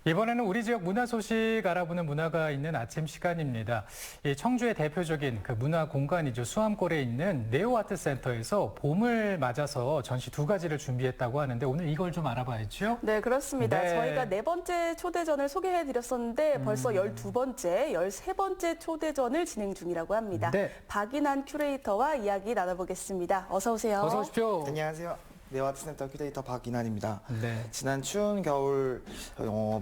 이번에는 우리 지역 문화 소식 알아보는 문화가 있는 아침 시간입니다. 이 청주의 대표적인 그 문화 공간이죠. 수암골에 있는 네오아트센터에서 봄을 맞아서 전시 두 가지를 준비했다고 하는데 오늘 이걸 좀 알아봐야죠. 네, 그렇습니다. 네. 저희가 네 번째 초대전을 소개해드렸었는데 벌써 12번째, 13번째 초대전을 진행 중이라고 합니다. 네. 박인환 큐레이터와 이야기 나눠보겠습니다. 어서 오세요. 어서 오십시오. 안녕하세요. 네오아트센터 큐레이터 박인환입니다. 네. 지난 추운 겨울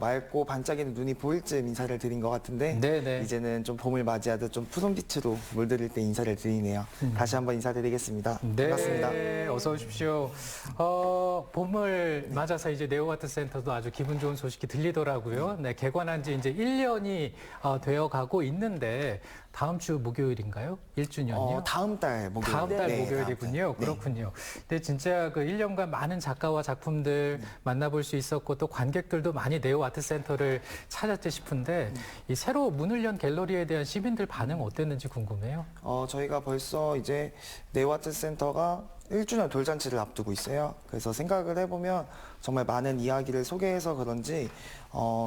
맑고 반짝이는 눈이 보일 즈음 인사를 드린 것 같은데 네네. 이제는 좀 봄을 맞이하듯 좀 푸른 빛으로 물들일 때 인사를 드리네요. 다시 한번 인사드리겠습니다. 네, 반갑습니다. 어서 오십시오. 봄을 맞아서 이제 네오아트센터도 아주 기분 좋은 소식이 들리더라고요. 네, 개관한 지 이제 1년이 되어 가고 있는데 다음 주 목요일인가요? 1주년이요? 다음 달 목요일. 다음 달 네, 목요일이군요. 다음 달. 그렇군요. 근데 진짜 그 1년간 많은 작가와 작품들 만나볼 수 있었고 또 관객들도 많이 네오아트센터를 찾았지 싶은데 이 새로 문을 연 갤러리에 대한 시민들 반응 어땠는지 궁금해요. 저희가 벌써 이제 네오아트센터가 1주년 돌잔치를 앞두고 있어요. 그래서 생각을 해보면 정말 많은 이야기를 소개해서 그런지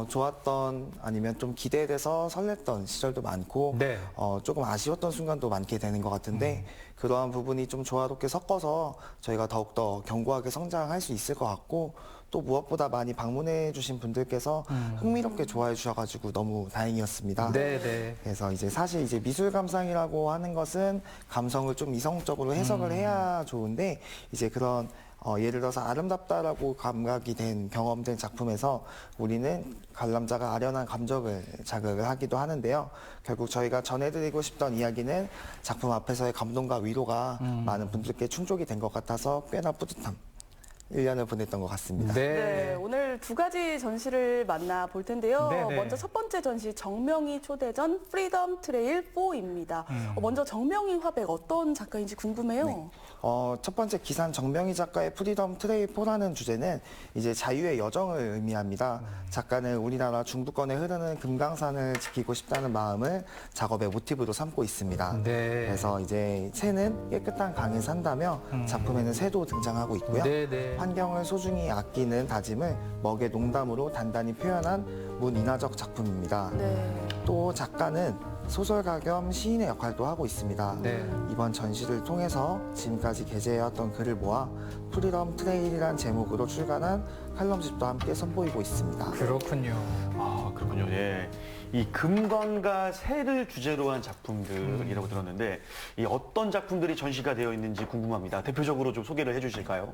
좋았던 아니면 좀 기대돼서 설렜던 시절도 많고 네. 조금 아쉬웠던 순간도 많게 되는 것 같은데 그러한 부분이 좀 조화롭게 섞어서 저희가 더욱더 견고하게 성장할 수 있을 것 같고 또 무엇보다 많이 방문해 주신 분들께서 흥미롭게 좋아해 주셔가지고 너무 다행이었습니다. 네. 그래서 이제 사실 이제 미술 감상이라고 하는 것은 감성을 좀 이성적으로 해석을 해야 좋은데 이제 그런 예를 들어서 아름답다라고 감각이 된 경험된 작품에서 우리는 관람자가 아련한 감정을 자극을 하기도 하는데요. 결국 저희가 전해드리고 싶던 이야기는 작품 앞에서의 감동과 위로가 많은 분들께 충족이 된 것 같아서 꽤나 뿌듯함 1년을 보냈던 것 같습니다. 네, 오늘 두 가지 전시를 만나볼 텐데요. 네네. 먼저 첫 번째 전시 정명희 초대전 프리덤 트레일 4입니다. 먼저 정명희 화백 어떤 작가인지 궁금해요. 첫 번째 기산 정명희 작가의 프리덤 트레이 4라는 주제는 이제 자유의 여정을 의미합니다. 작가는 우리나라 중부권에 흐르는 금강산을 지키고 싶다는 마음을 작업의 모티브로 삼고 있습니다. 네. 그래서 이제 새는 깨끗한 강에 산다며 작품에는 새도 등장하고 있고요. 네. 환경을 소중히 아끼는 다짐을 먹의 농담으로 단단히 표현한 문인화적 작품입니다. 네. 또 작가는 소설가 겸 시인의 역할도 하고 있습니다. 네. 이번 전시를 통해서 지금까지 게재해왔던 글을 모아 프리덤 트레일이란 제목으로 출간한 칼럼집도 함께 선보이고 있습니다. 그렇군요. 아, 그렇군요. 예. 이 금광과 새를 주제로 한 작품들이라고 들었는데 이 어떤 작품들이 전시가 되어 있는지 궁금합니다. 대표적으로 좀 소개를 해주실까요?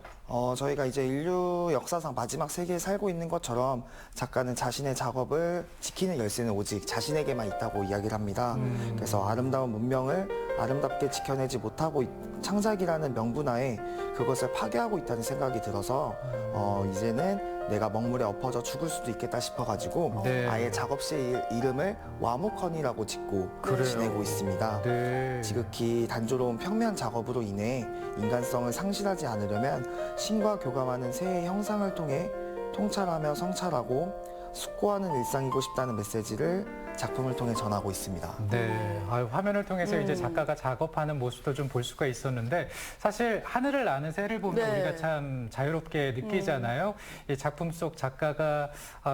저희가 이제 인류 역사상 마지막 세계에 살고 있는 것처럼 작가는 자신의 작업을 지키는 열쇠는 오직 자신에게만 있다고 이야기를 합니다. 그래서 아름다운 문명을 아름답게 지켜내지 못하고 창작이라는 명분하에 그것을 파괴하고 있다는 생각이 들어서 이제는 내가 먹물에 엎어져 죽을 수도 있겠다 싶어가지고 네. 아예 작업실 이름을 와무컨이라고 짓고 그래요. 지내고 있습니다. 네. 지극히 단조로운 평면 작업으로 인해 인간성을 상실하지 않으려면 신과 교감하는 새의 형상을 통해 통찰하며 성찰하고 숙고하는 일상이고 싶다는 메시지를 작품을 통해 전하고 있습니다. 네, 화면을 통해서 이제 작가가 작업하는 모습도 좀 볼 수가 있었는데 사실 하늘을 나는 새를 보면 네. 우리가 참 자유롭게 느끼잖아요. 이 작품 속 작가가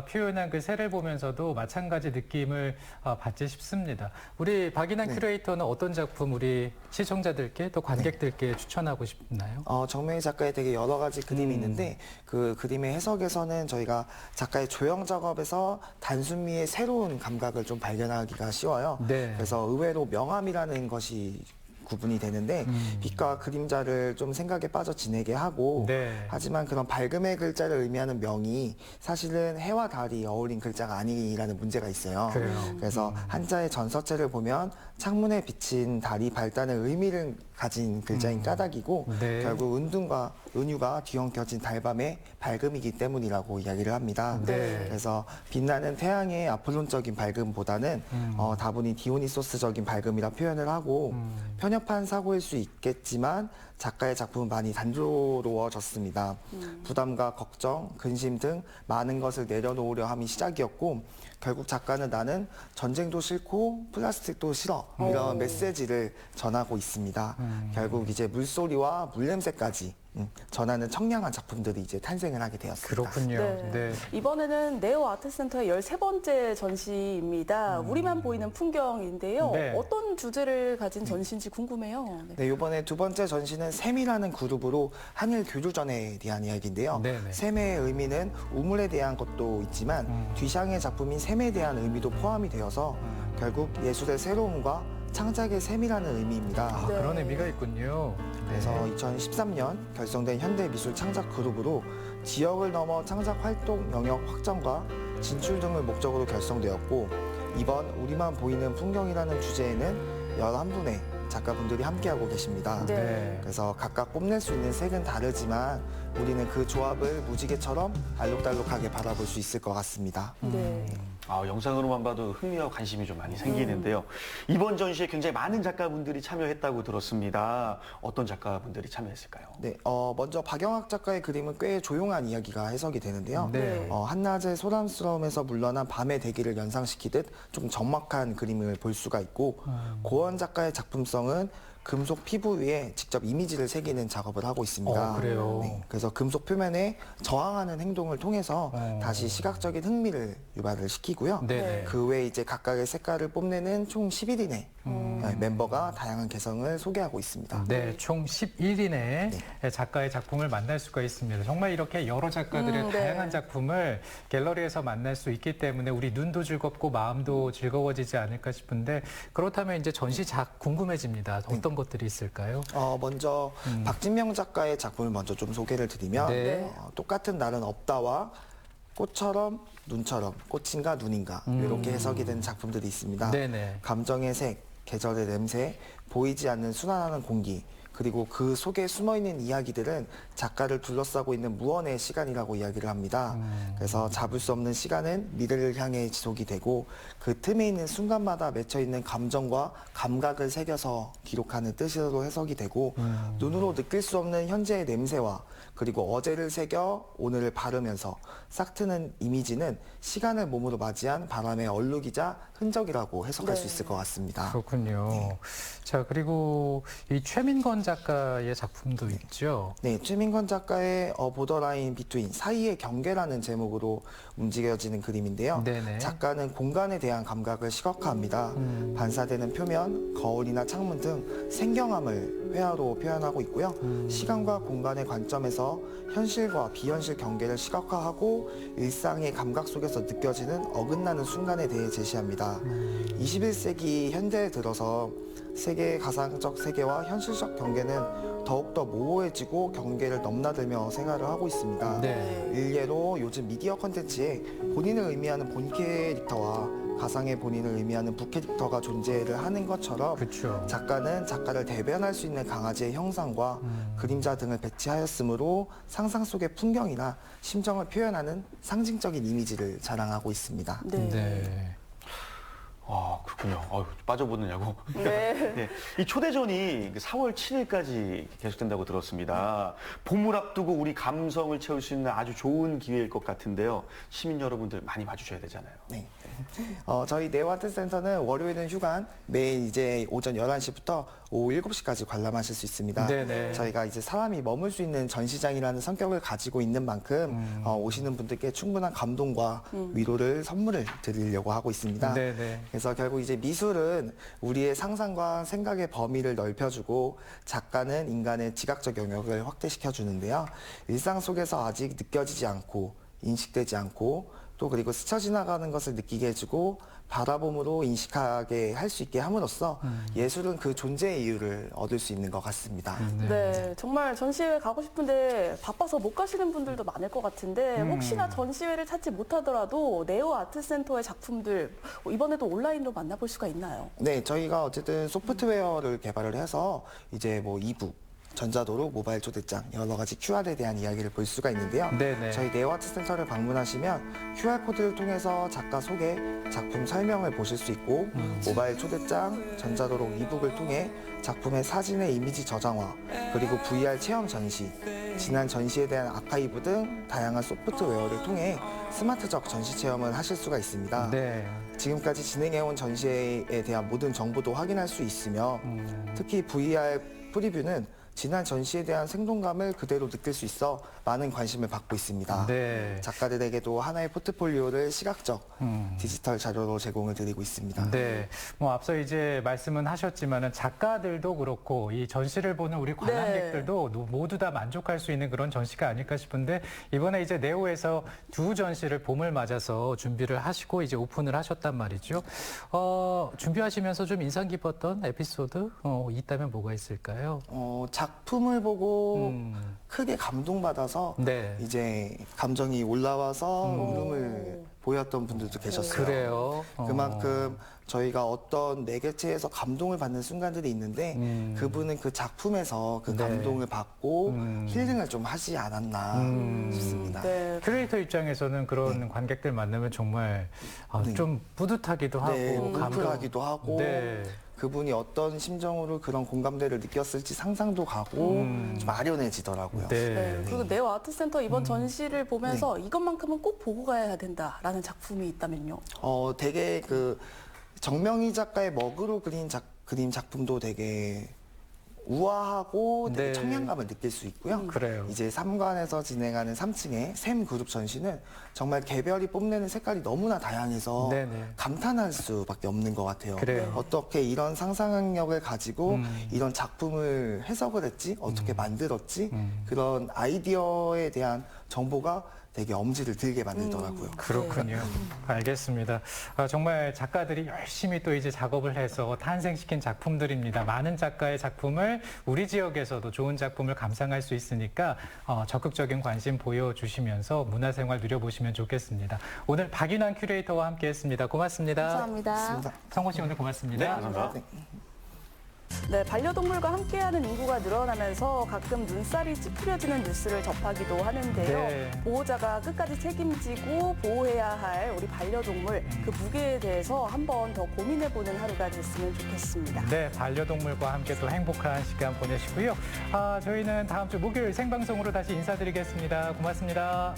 표현한 그 새를 보면서도 마찬가지 느낌을 받지 싶습니다. 우리 박인환 큐레이터는 어떤 작품 우리 시청자들께 또 관객들께 추천하고 싶나요? 정명희 작가의 되게 여러 가지 그림이 있는데 그 그림의 해석에서는 저희가 작가의 조형 작업에서 단순미의 새로운 감각을 좀 발견하기가 쉬워요. 네. 그래서 의외로 명암이라는 것이 구분이 되는데 빛과 그림자를 좀 생각에 빠져 지내게 하고 네. 하지만 그런 밝음의 글자를 의미하는 명이 사실은 해와 달이 어울린 글자가 아니라는 문제가 있어요. 그래요. 그래서 한자의 전서체를 보면 창문에 비친 달이 밝다는 의미를 가진 글자인 까닭이고 네. 결국 은유가 뒤엉켜진 달밤의 밝음이기 때문이라고 이야기를 합니다. 네. 그래서 빛나는 태양의 아폴론적인 밝음보다는 다분히 디오니소스적인 밝음이라 표현을 하고 편협한 사고일 수 있겠지만 작가의 작품은 많이 단조로워졌습니다. 부담과 걱정, 근심 등 많은 것을 내려놓으려 함이 시작이었고 결국 작가는 나는 전쟁도 싫고 플라스틱도 싫어 이런 메시지를 전하고 있습니다. 결국 이제 물소리와 물냄새까지 전하는 청량한 작품들이 이제 탄생을 하게 되었습니다. 그렇군요. 네. 네. 이번에는 네오 아트센터의 13번째 전시입니다. 우리만 보이는 풍경인데요. 네. 어떤 주제를 가진 전시인지 궁금해요. 네. 네, 이번에 두 번째 전시는 샘이라는 그룹으로 한일 교류전에 대한 이야기인데요. 네네. 샘의 의미는 우물에 대한 것도 있지만 뒤샹의 작품인 샘에 대한 의미도 포함이 되어서 결국 예술의 새로움과 창작의 샘이라는 의미입니다. 아, 네. 그런 의미가 있군요. 그래서 2013년 결성된 현대미술 창작 그룹으로 지역을 넘어 창작 활동 영역 확장과 진출 등을 목적으로 결성되었고 이번 우리만 보이는 풍경이라는 주제에는 11분의 작가분들이 함께하고 계십니다. 네. 그래서 각각 뽐낼 수 있는 색은 다르지만 우리는 그 조합을 무지개처럼 알록달록하게 바라볼 수 있을 것 같습니다. 네. 영상으로만 봐도 흥미와 관심이 좀 많이 생기는데요. 이번 전시에 굉장히 많은 작가분들이 참여했다고 들었습니다. 어떤 작가분들이 참여했을까요? 네, 먼저 박영학 작가의 그림은 꽤 조용한 이야기가 해석이 되는데요. 네. 한낮의 소란스러움에서 물러난 밤의 대기를 연상시키듯 좀 적막한 그림을 볼 수가 있고 고원 작가의 작품성은 금속 피부 위에 직접 이미지를 새기는 작업을 하고 있습니다. 그래요. 네, 그래서 금속 표면에 저항하는 행동을 통해서 다시 시각적인 흥미를 유발을 시키고요. 네네. 그 외에 이제 각각의 색깔을 뽐내는 총 11인의 멤버가 다양한 개성을 소개하고 있습니다. 네, 총 11인의 작가의 작품을 만날 수가 있습니다. 정말 이렇게 여러 작가들의 네. 다양한 작품을 갤러리에서 만날 수 있기 때문에 우리 눈도 즐겁고 마음도 즐거워지지 않을까 싶은데 그렇다면 이제 전시작 궁금해집니다. 어떤 것들이 있을까요? 먼저 박진명 작가의 작품을 먼저 좀 소개를 드리면 네. 똑같은 날은 없다와 꽃처럼 눈처럼 꽃인가 눈인가 이렇게 해석이 된 작품들이 있습니다. 네네. 감정의 색, 계절의 냄새, 보이지 않는 순환하는 공기 그리고 그 속에 숨어있는 이야기들은 작가를 둘러싸고 있는 무언의 시간이라고 이야기를 합니다. 그래서 잡을 수 없는 시간은 미래를 향해 지속이 되고 그 틈에 있는 순간마다 맺혀있는 감정과 감각을 새겨서 기록하는 뜻으로 해석이 되고 눈으로 느낄 수 없는 현재의 냄새와 그리고 어제를 새겨 오늘을 바르면서 싹트는 이미지는 시간을 몸으로 맞이한 바람의 얼룩이자 흔적이라고 해석할 수 있을 것 같습니다. 그렇군요. 자, 그리고 이 최민건 작가의 작품도 있죠. 네, 최민건 작가의 보더라인 비트윈 사이의 경계라는 제목으로 움직여지는 그림인데요. 네네. 작가는 공간에 대한 감각을 시각화합니다. 반사되는 표면, 거울이나 창문 등 생경함을 회화로 표현하고 있고요. 시간과 공간의 관점에서 현실과 비현실 경계를 시각화하고 일상의 감각 속에서 느껴지는 어긋나는 순간에 대해 제시합니다. 21세기 현대에 들어서 세계의 가상적 세계와 현실적 경계는 더욱더 모호해지고 경계를 넘나들며 생활을 하고 있습니다. 네. 일례로 요즘 미디어 콘텐츠에 본인을 의미하는 본 캐릭터와 가상의 본인을 의미하는 부 캐릭터가 존재를 하는 것처럼 그렇죠. 작가는 작가를 대변할 수 있는 강아지의 형상과 그림자 등을 배치하였으므로 상상 속의 풍경이나 심정을 표현하는 상징적인 이미지를 자랑하고 있습니다. 네. 네. 그렇군요. 빠져보느냐고. 네. 네, 이 초대전이 4월 7일까지 계속된다고 들었습니다. 봄을 앞두고 우리 감성을 채울 수 있는 아주 좋은 기회일 것 같은데요. 시민 여러분들 많이 봐주셔야 되잖아요. 네. 저희 네오아트센터는 월요일은 휴관, 매일 이제 오전 11시부터 오후 7시까지 관람하실 수 있습니다. 네네. 저희가 이제 사람이 머물 수 있는 전시장이라는 성격을 가지고 있는 만큼 오시는 분들께 충분한 감동과 위로를 선물을 드리려고 하고 있습니다. 네네. 그래서 결국 이제 미술은 우리의 상상과 생각의 범위를 넓혀주고 작가는 인간의 지각적 영역을 확대시켜 주는데요. 일상 속에서 아직 느껴지지 않고 인식되지 않고 또 그리고 스쳐 지나가는 것을 느끼게 해주고 바라봄으로 인식하게 할 수 있게 함으로써 예술은 그 존재의 이유를 얻을 수 있는 것 같습니다. 네, 정말 전시회 가고 싶은데 바빠서 못 가시는 분들도 많을 것 같은데 혹시나 전시회를 찾지 못하더라도 네오 아트센터의 작품들 이번에도 온라인으로 만나볼 수가 있나요? 네, 저희가 어쨌든 소프트웨어를 개발을 해서 이제 뭐 이북 전자도록, 모바일 초대장, 여러 가지 QR에 대한 이야기를 볼 수가 있는데요. 네네. 저희 네오아트센터를 방문하시면 QR코드를 통해서 작가 소개, 작품 설명을 보실 수 있고 모바일 초대장, 전자도록 이북을 통해 작품의 사진의 이미지 저장화, 그리고 VR 체험 전시, 지난 전시에 대한 아카이브 등 다양한 소프트웨어를 통해 스마트적 전시 체험을 하실 수가 있습니다. 네. 지금까지 진행해온 전시에 대한 모든 정보도 확인할 수 있으며 특히 VR 프리뷰는 지난 전시에 대한 생동감을 그대로 느낄 수 있어 많은 관심을 받고 있습니다. 네. 작가들에게도 하나의 포트폴리오를 시각적 디지털 자료로 제공을 드리고 있습니다. 네, 뭐 앞서 이제 말씀은 하셨지만은 작가들도 그렇고 이 전시를 보는 우리 관람객들도 모두 다 만족할 수 있는 그런 전시가 아닐까 싶은데 이번에 이제 네오에서 두 전시를 봄을 맞아서 준비를 하시고 이제 오픈을 하셨단 말이죠. 준비하시면서 좀 인상 깊었던 에피소드 있다면 뭐가 있을까요? 작품을 보고 크게 감동받아서 네. 이제 감정이 올라와서 울음을 보였던 분들도 계셨어요. 그래요. 그만큼 저희가 어떤 매개체에서 감동을 받는 순간들이 있는데 그분은 그 작품에서 그 네. 감동을 받고 힐링을 좀 하지 않았나 싶습니다. 네. 큐레이터 입장에서는 그런 관객들 만나면 정말 좀 뿌듯하기도 하고 네, 뭉클하기도 하고 네. 그분이 어떤 심정으로 그런 공감대를 느꼈을지 상상도 가고 좀 아련해지더라고요. 네. 그리고 네오 아트센터 이번 전시를 보면서 이것만큼은 꼭 보고 가야 된다라는 작품이 있다면요? 되게 그 정명희 작가의 먹으로 그린 작품도 되게 우아하고 되게 네. 청량감을 느낄 수 있고요. 그래요. 이제 3관에서 진행하는 3층의 샘 그룹 전시는 정말 개별이 뽐내는 색깔이 너무나 다양해서 네네. 감탄할 수밖에 없는 것 같아요. 그래요. 어떻게 이런 상상력을 가지고 이런 작품을 해석을 했지, 어떻게 만들었지, 그런 아이디어에 대한 정보가 되게 엄지를 들게 만들더라고요. 그렇군요. 알겠습니다. 정말 작가들이 열심히 또 이제 작업을 해서 탄생시킨 작품들입니다. 많은 작가의 작품을 우리 지역에서도 좋은 작품을 감상할 수 있으니까 적극적인 관심 보여주시면서 문화생활 누려보시면 좋겠습니다. 오늘 박윤환 큐레이터와 함께했습니다. 고맙습니다. 감사합니다. 성호 씨 오늘 고맙습니다. 네, 감사합니다. 네, 반려동물과 함께하는 인구가 늘어나면서 가끔 눈살이 찌푸려지는 뉴스를 접하기도 하는데요. 네. 보호자가 끝까지 책임지고 보호해야 할 우리 반려동물 그 무게에 대해서 한번 더 고민해보는 하루가 됐으면 좋겠습니다. 네, 반려동물과 함께 또 행복한 시간 보내시고요. 저희는 다음 주 목요일 생방송으로 다시 인사드리겠습니다. 고맙습니다.